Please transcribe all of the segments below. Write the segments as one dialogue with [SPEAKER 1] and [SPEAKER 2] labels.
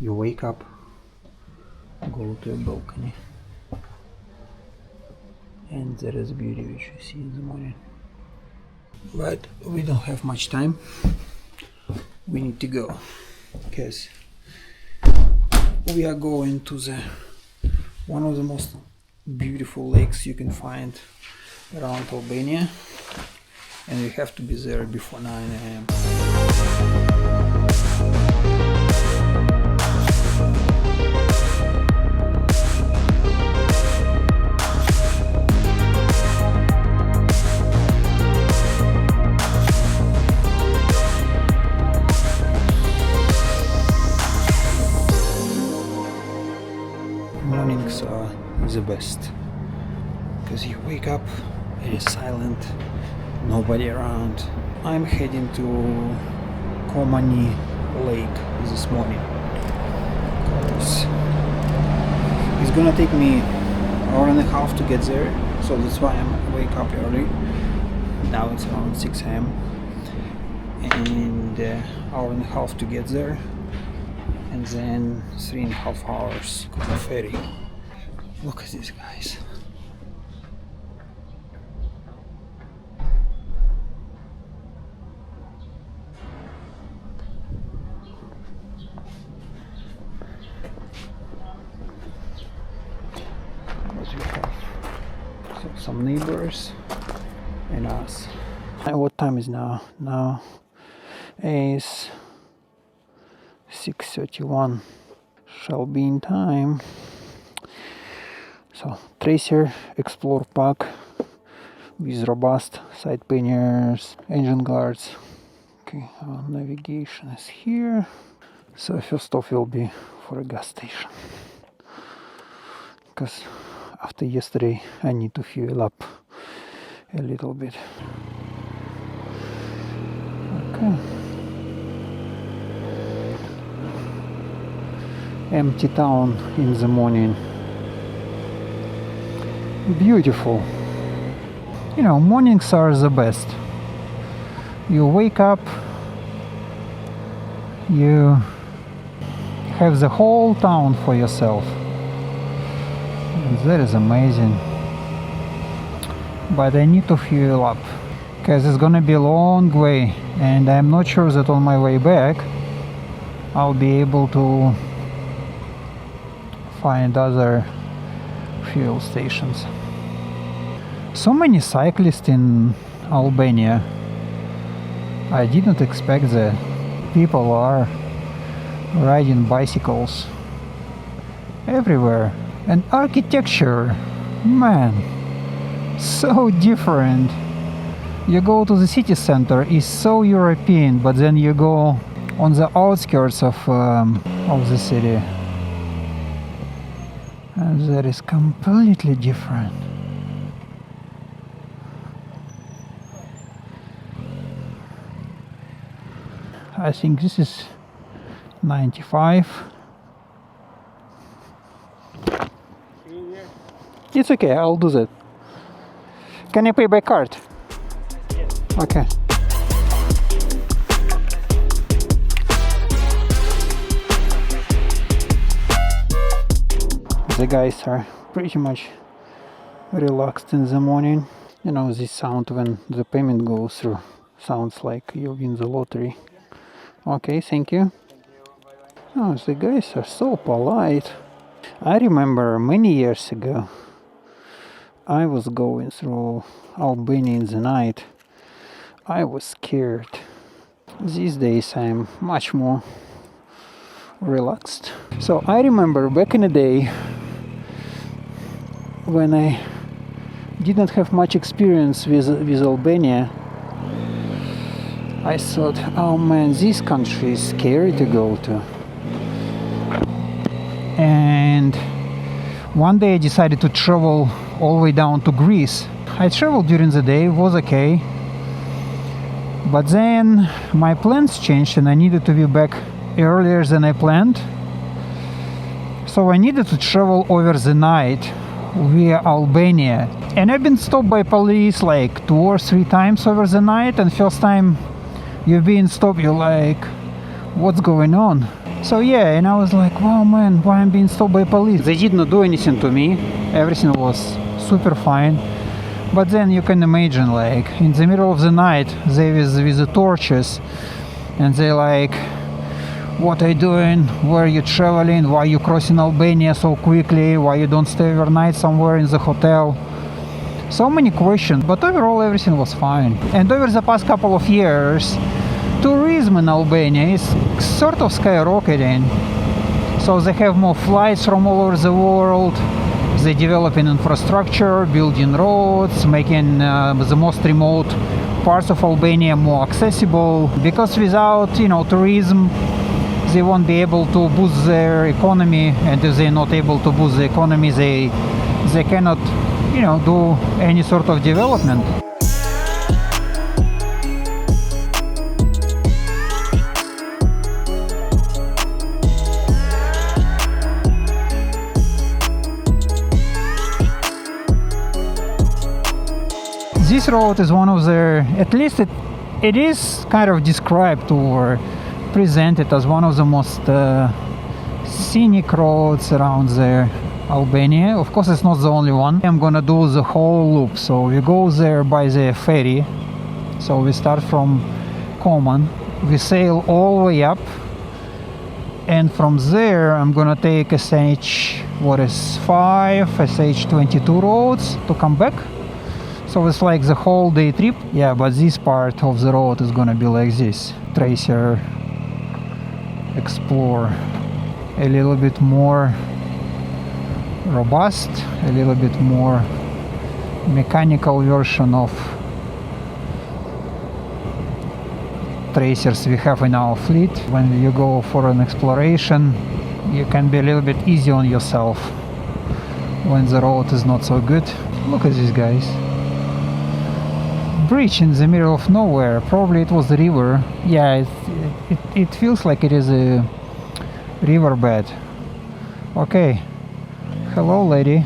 [SPEAKER 1] You wake up, go to a balcony, and there is beauty which you see in the morning. But we don't have much time. We need to go because we are going to the one of the most beautiful lakes you can find around Albania, and we have to be there before 9 a.m. Mornings are the best because you wake up, it is silent, nobody around. I'm heading to Komani Lake this morning because it's gonna take me an hour and a half to get there, so that's why I'm wake up early. Now it's around 6 a.m. and hour and a half to get there, and then 3.5 hours on the ferry. Look at these guys. Because we have some neighbors and us. And what time is now? Now is 6:31. Shall be in time. So tracer, explore pack with robust side panniers, engine guards. Okay, our navigation is here. So first stop will be for a gas station, because after yesterday I need to fuel up a little bit. Okay. Empty town in the morning. Beautiful. You know, mornings are the best. You wake up, you have the whole town for yourself, and that is amazing. But I need to fuel up because it's gonna be a long way, and I'm not sure that on my way back I'll be able to find other fuel stations. So many cyclists in Albania. I didn't expect that. People are riding bicycles everywhere. And architecture, man, so different. You go to the city center, it's so European, but then you go on the outskirts of the city, and that is completely different. I think this is 95. It's okay, I'll do that. Can I pay by card?
[SPEAKER 2] Yes.
[SPEAKER 1] Okay. The guys are pretty much relaxed in the morning. You know, this sound when the payment goes through sounds like you win the lottery. Okay, thank you. Oh, the guys are so polite. I remember many years ago I was going through Albania in the night. I was scared. These days I'm much more relaxed. So I remember back in the day when I didn't have much experience with Albania, I thought, oh man, this country is scary to go to. And one day I decided to travel all the way down to Greece. I traveled during the day, it was okay. But then my plans changed and I needed to be back earlier than I planned. So I needed to travel over the night via Albania. And I've been stopped by police like 2 or 3 times over the night, and first time you've been stopped, you're like, what's going on? So yeah, and I was like, wow man, why I'm being stopped by police? They did not do anything to me. Everything was super fine. But then you can imagine, like, in the middle of the night, they with the torches, and they like, what are you doing? Where are you traveling? Why are you crossing Albania so quickly? Why you don't stay overnight somewhere in the hotel? So many questions, but overall everything was fine. And over the past couple of years, tourism in Albania is sort of skyrocketing. So they have more flights from all over the world. They're developing infrastructure, building roads, making the most remote parts of Albania more accessible. Because without, tourism, they won't be able to boost their economy. And if they're not able to boost the economy, they cannot, do any sort of development. This road is one of the, at least it is kind of described or presented as one of the most scenic roads around the Albania. Of course, it's not the only one. I'm gonna do the whole loop. So we go there by the ferry. So we start from Komani, we sail all the way up, and from there I'm gonna take SH5, SH22 roads to come back. So it's like the whole day trip. Yeah, but this part of the road is gonna be like this. Tracer, Explore, a little bit more robust, a little bit more mechanical version of tracers we have in our fleet. When you go for an exploration, you can be a little bit easy on yourself when the road is not so good. Look at these guys. Bridge in the middle of nowhere. Probably it was the river. Yeah, it feels like it is a riverbed. Okay. Hello, lady.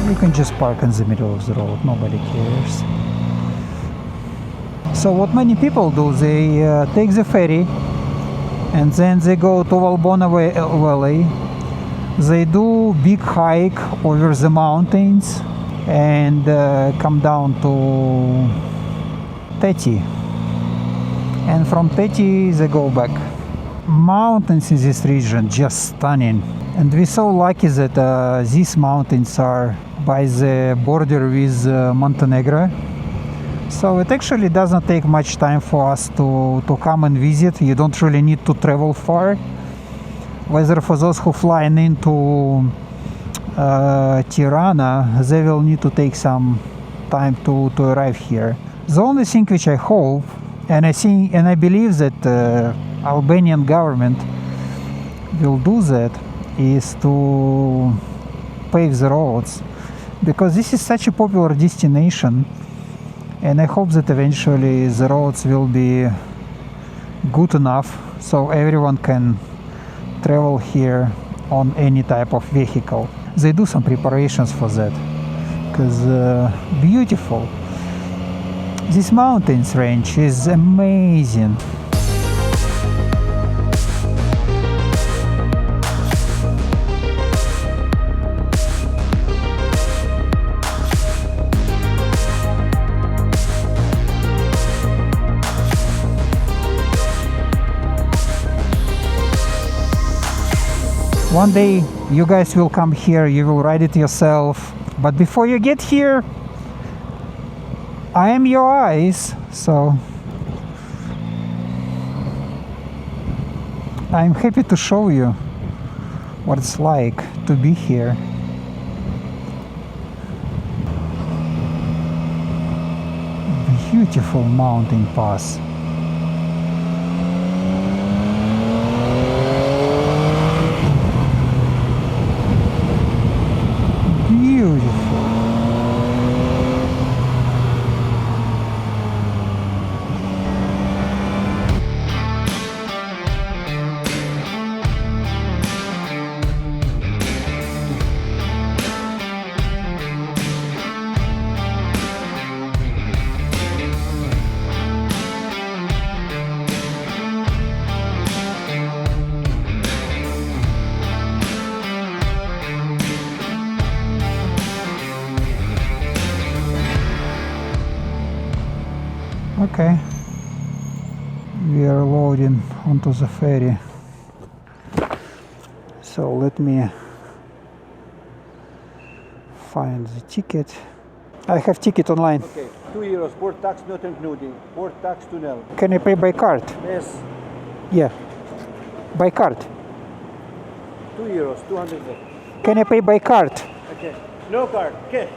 [SPEAKER 1] You can just park in the middle of the road, nobody cares. So what many people do, they take the ferry and then they go to Albona Valley. They do big hike over the mountains and come down to Teti. And from Teti they go back. Mountains in this region just stunning. And we're so lucky that these mountains are by the border with Montenegro. So it actually doesn't take much time for us to come and visit. You don't really need to travel far. Whether for those who fly into Tirana, they will need to take some time to arrive here. The only thing which I hope, and I believe that Albanian government will do that, is to pave the roads, because this is such a popular destination, and I hope that eventually the roads will be good enough so everyone can travel here on any type of vehicle. They do some preparations for that, because beautiful. This mountains range is amazing. One day you guys will come here, you will ride it yourself, but before you get here, I am your eyes, so I'm happy to show you what it's like to be here. Beautiful mountain pass. We are loading onto the ferry. So let me find the ticket. I have ticket online.
[SPEAKER 2] Okay, €2, port tax not including, port tax tunnel.
[SPEAKER 1] Can I pay by card?
[SPEAKER 2] Yes,
[SPEAKER 1] Yeah, by card.
[SPEAKER 2] €2, 200 baht.
[SPEAKER 1] Can I pay by card?
[SPEAKER 2] Okay, no card, cash.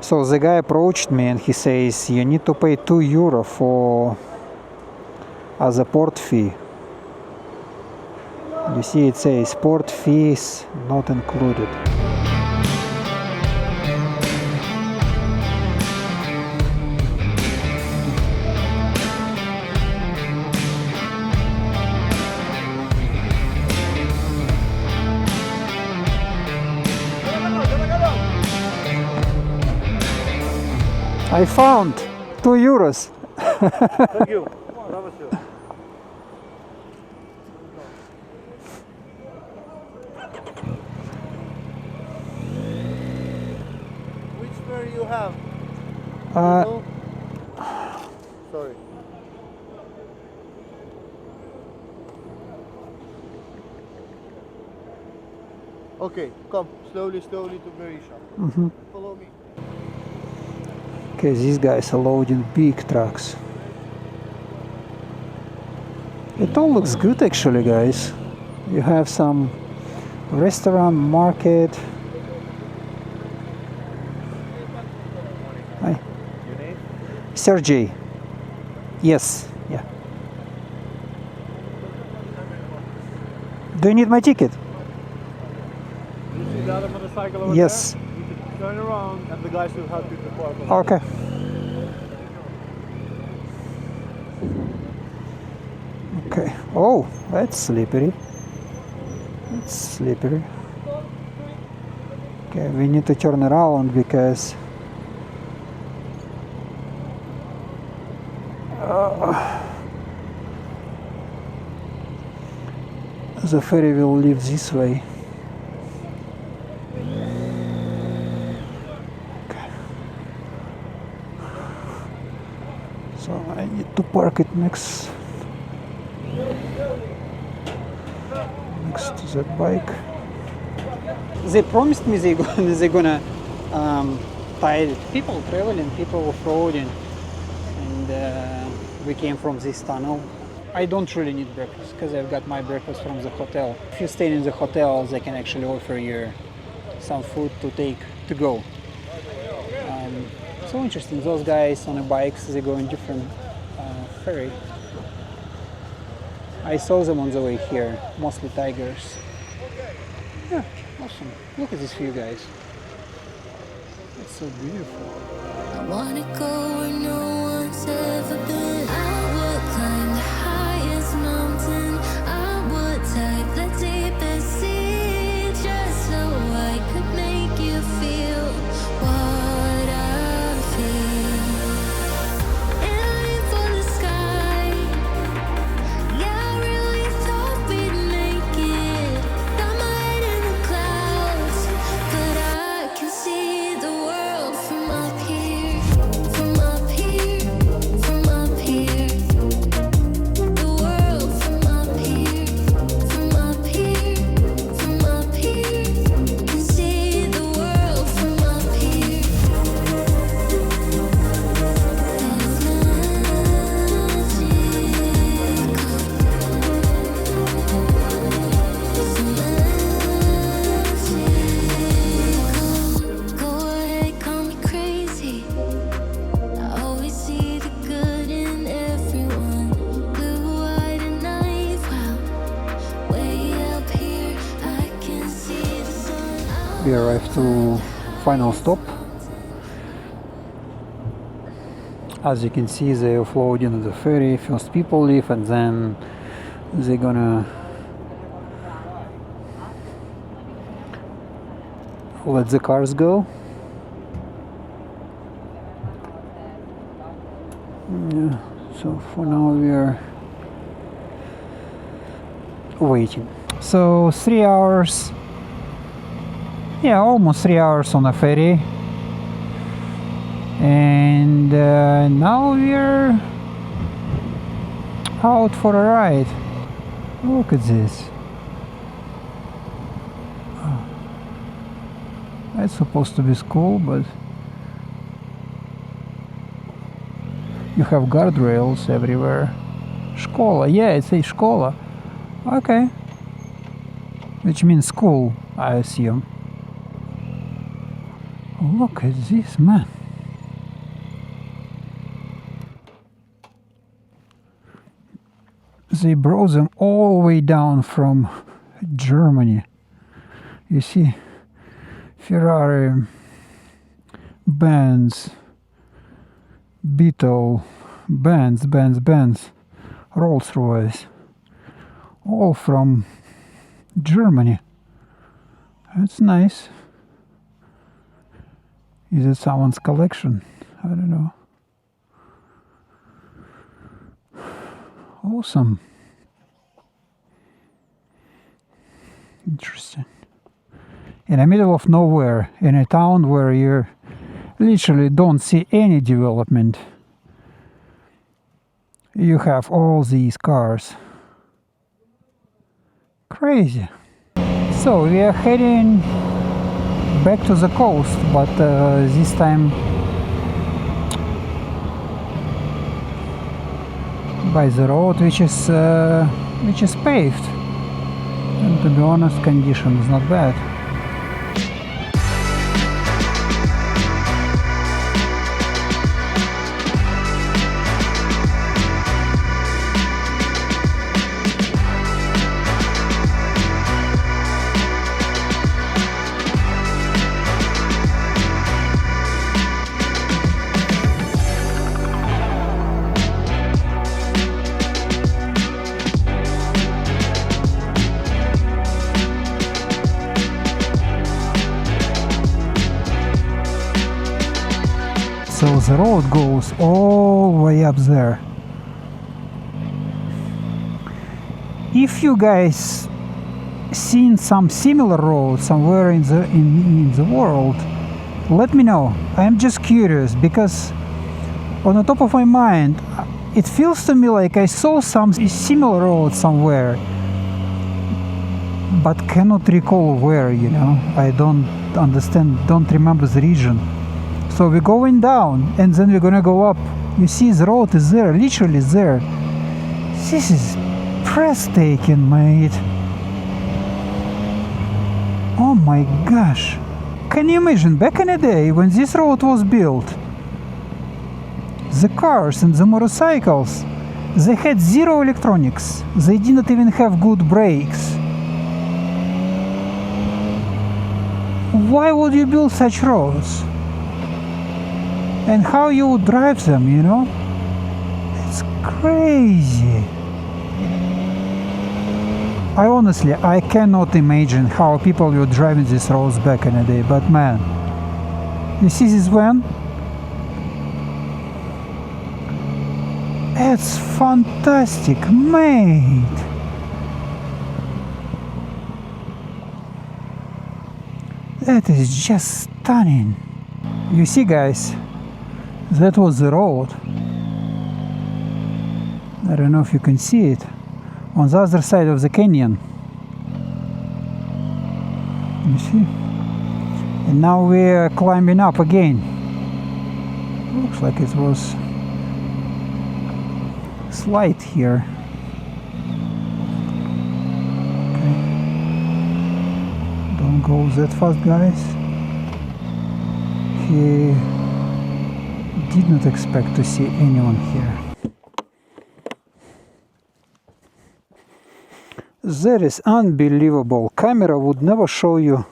[SPEAKER 1] So the guy approached me and he says, you need to pay €2 for as a port fee. You see it says port fees not included. I found €2.
[SPEAKER 2] Thank you. Which ferry you have? No? Sorry. Okay, come slowly to Berisha. Follow me.
[SPEAKER 1] Okay, these guys are loading big trucks. It all looks good actually, guys. You have some restaurant, market. Hi.
[SPEAKER 2] Your name?
[SPEAKER 1] Sergey. Yes, yeah. Do you need my ticket?
[SPEAKER 2] You see the other motorcycle over
[SPEAKER 1] Yes.
[SPEAKER 2] there? You can turn around and the guys will help you to park on.
[SPEAKER 1] Okay. Okay. Oh, that's slippery. It's slippery. Okay, we need to turn around because the ferry will leave this way. Okay. So I need to park it next to that bike. They promised me they're gonna tie people traveling, people off-roading, and we came from this tunnel. I don't really need breakfast because I've got my breakfast from the hotel. If you stay in the hotel, they can actually offer you some food to take to go. So interesting. Those guys on the bikes, they go in different ferry. I saw them on the way here, mostly tigers. Yeah, awesome. Look at this view, guys. It's so beautiful.
[SPEAKER 3] I wanna go where no one's ever been. I would climb the highest mountain. I would dive the deepest sea, just so I could make you feel what I feel. Aiming for the sky. Yeah, I really thought we'd make it. Got my head in the clouds, but I can see the world from up here. From up here, from up here. The world from up here. From up here, from up here. Can see the world from up here. Go ahead, call me crazy. I always see the good in everyone. Blue-eyed and naive, wow. Way up here, I can see the sun.
[SPEAKER 1] We arrived to final stop. As you can see, they offloading the ferry. First people leave, and then they're gonna let the cars go. Yeah, so for now we are waiting. So 3 hours Yeah, almost 3 hours on a ferry. And now we're out for a ride. Look at this. It's supposed to be school, but you have guardrails everywhere. Школа, yeah, it says школа. Okay. Which means school, I assume. Look at this, man. They brought them all the way down from Germany. You see, Ferrari, Benz, Beetle, Benz, Rolls-Royce, all from Germany. That's nice. Is it someone's collection? I don't know. Awesome. Interesting. In the middle of nowhere, in a town where you literally don't see any development, you have all these cars. Crazy. So we are heading back to the coast, but this time by the road which is paved, and to be honest, condition is not bad. So the road goes all the way up there. If you guys seen some similar road somewhere in the world, let me know. I'm just curious, because on the top of my mind it feels to me like I saw some similar road somewhere, but cannot recall where, you know. I don't understand, don't remember the region. So we're going down and then we're gonna go up. You see, the road is there, literally there. This is breathtaking, mate. Oh my gosh. Can you imagine back in the day when this road was built? The cars and the motorcycles, they had zero electronics. They didn't even have good brakes. Why would you build such roads? And how you would drive them, you know? It's crazy. I cannot imagine how people were driving these roads back in the day, but man, you see this van? It's fantastic, mate. That is just stunning. You see, guys, that was the road. I don't know if you can see it. On the other side of the canyon. You see? And now we're climbing up again. Looks like it was slight here. Okay. Don't go that fast, guys. He did not expect to see anyone here. That is unbelievable. Camera would never show you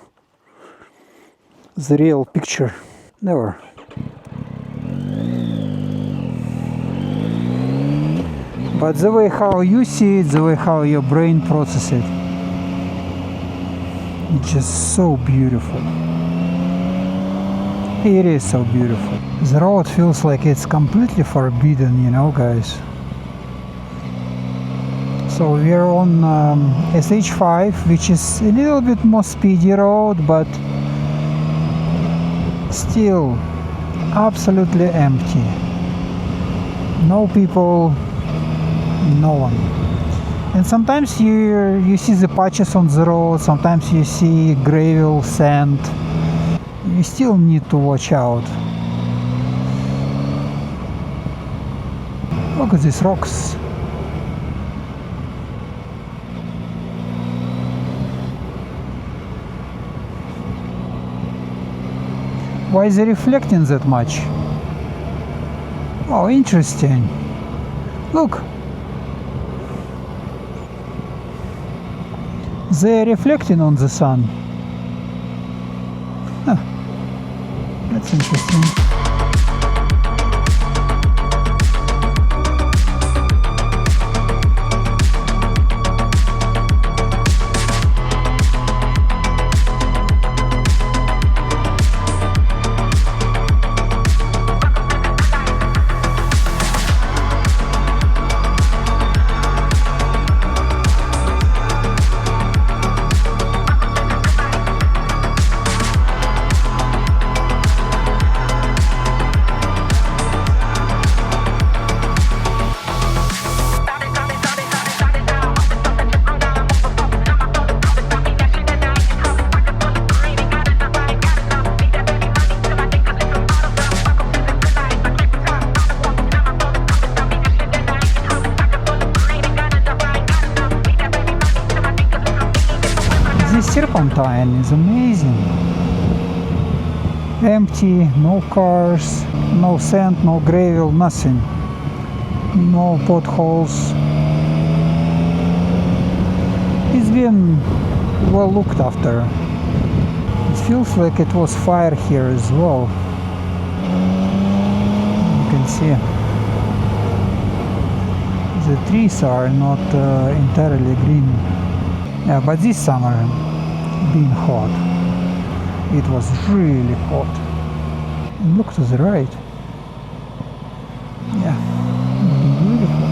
[SPEAKER 1] the real picture. Never. But the way how you see it, the way how your brain processes it, it's just so beautiful. It is so beautiful. The road feels like it's completely forbidden, you know, guys. So we're on SH5, which is a little bit more speedy road, but still absolutely empty. No people, no one. And sometimes you see the patches on the road, sometimes you see gravel, sand. You still need to watch out. Look at these rocks. Why is it reflecting that much? Oh, interesting. Look. They're reflecting on the sun. Huh. That's interesting. This Serpentine is amazing. Empty, no cars, no sand, no gravel, nothing. No potholes. It's been well looked after. It feels like it was fire here as well. You can see the trees are not entirely green. Yeah, but this summer, being hot, it was really hot. And look to the right. Yeah, beautiful.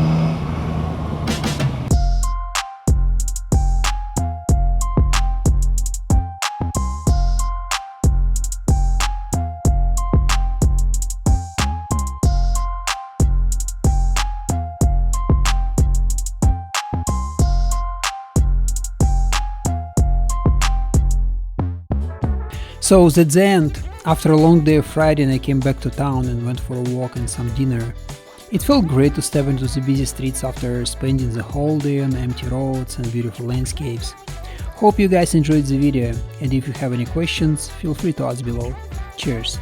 [SPEAKER 1] So that's the end. After a long day of riding, I came back to town and went for a walk and some dinner. It felt great to step into the busy streets after spending the whole day on empty roads and beautiful landscapes. Hope you guys enjoyed the video, and if you have any questions, feel free to ask below. Cheers!